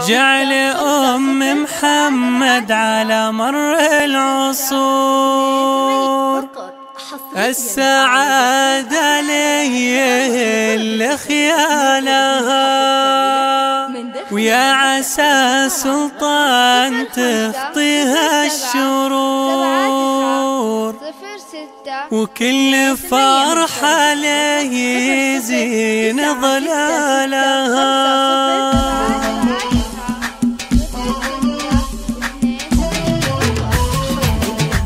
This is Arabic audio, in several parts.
جعل أم محمد على مر العصور السعادة ليه اللي خيالها، ويا عسى سلطان تخطيها الشرور، وكل فرحة ليه يزين ظلالها.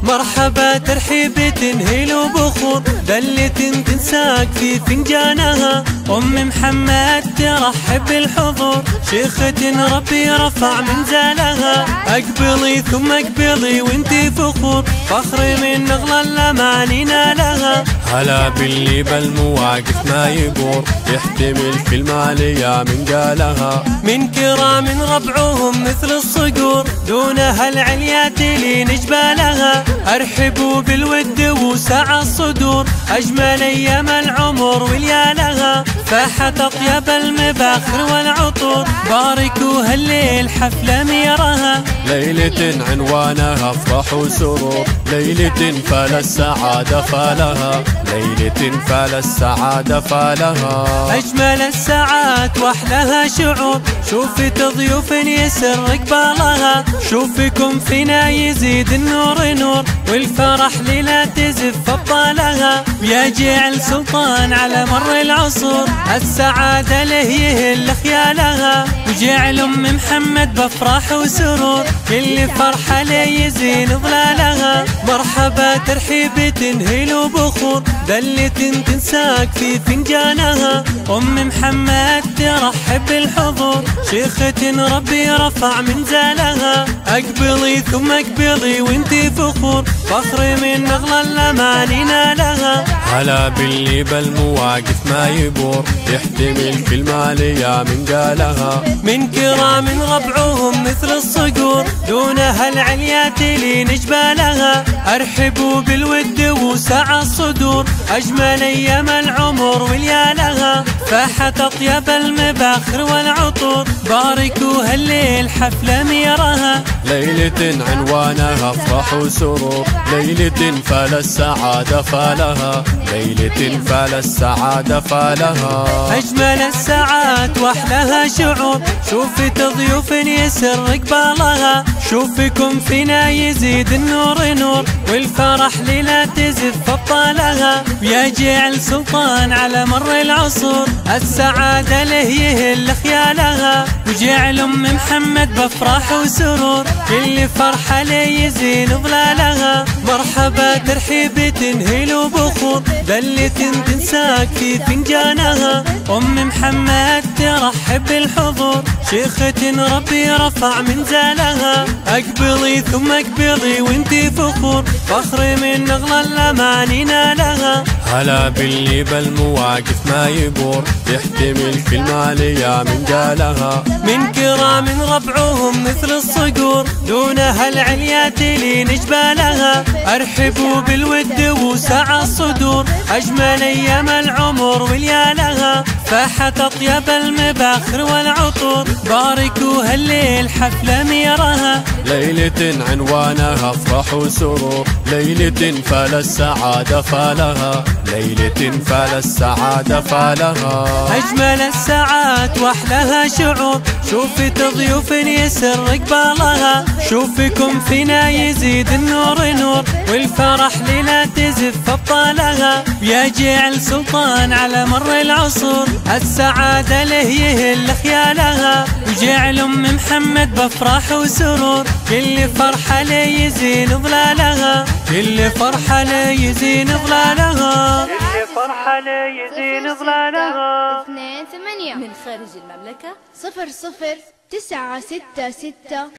مرحبا ترحيب تنهيل وبخور، دلة تنساك في فنجانها، أم محمد ترحب بالحضور، شيخة ربي رفع منزلها، أقبلي ثم أقبلي وانتي فخور، فخر من نغلى الأماني نالها. هلا باللي بالمواقف ما يبور، يحتمل في المالية من قالها، من كرام ربعهم مثل الصقور، دونها العليات لين جبالها، أرحبوا بالود وسع الصدور، أجمل أيام العمر وليالها، فاحت أطيب المباخر والعطور، باركوا هالليل حفلة ميرها، ليلة عنوانها افراح وسرور، ليلة فال السعادة فالها، ليلة فال السعادة فالها، أجمل الساعات وأحلاها شعور، شوفت ضيوف يسر قبالها، شوفكم فينا يزيد النور نور، والفرح ليلة تزف أبطالها، ويا جعل سلطان على مر العصور، السعادة له يهل خيالها، وجعل أم محمد بأفراح وسرور، كل فرحة له يزين ظلالها. مرحبا ترحيب تنهيل وبخور، دلة تنساك في فنجانها، أم محمد ترحب بالحضور، شيخة ربي رفع منزلها، أقبلي ثم أقبلي وانتي فخور، فخر من نغلى الأماني نالها. هلا باللي بالمواقف ما يبور، يحتمل في المالية من قالها، من كرام ربعهم مثل الصقور، دونها العليات لين جبالها، أرحبوا بالود وسع الصدور، أجمل أيام العمر وليالها، فاحت أطيب المباخر والعطور، باركوا هالليل حفلة ميرها، ليلة عنوانها افراح وسرور، ليلة فال السعادة فالها، ليلة فال السعادة فالها، أجمل الساعات وأحلاها شعور، شوفت ضيوف يسر قبالها، شوفكم فينا يزيد النور نور، والفرح ليلة تزف أبطالها، ويا جعل سلطان على مر العصور، السعادة له يهل خيالها، وجعل أم محمد بأفراح وسرور، كل فرحة له يزين ظلالها. مرحبا ترحيب تنهيل وبخور، دلة تنساك في فنجانها، أم محمد ترحب بالحضور، شيخة ربي رفع منزلها، أقبلي ثم أقبلي وانتي فخور، فخر من نغلى الأماني نالها. هلا باللي بالمواقف ما يبور، يحتمل في المالية من قالها، من كرام ربعهم مثل الصقور، دونها العليات لين جبالها، أرحبوا بالود وسع الصدور، أجمل أيام العمر وليالها، فاحت أطيب المباخر والعطور، باركوا هالليل حفلة ميرها، ليلة عنوانها افراح وسرور، ليلة فال السعادة فالها، ليلة فال السعادة فالها، أجمل الساعات وأحلاها شعور، شوفت ضيوف يسر قبالها، شوفكم فينا يزيد النور نور، والفرح ليلة تزف أبطالها، ويا جعل سلطان على مر العصور، السعادة له يهل خيالها، وجعل أم محمد بأفراح وسرور، كل فرحة له يزين ظلالها، كل فرحة له يزين ظلالها، كل فرحة له يزين ظلالها. 28 من خارج المملكة 00 966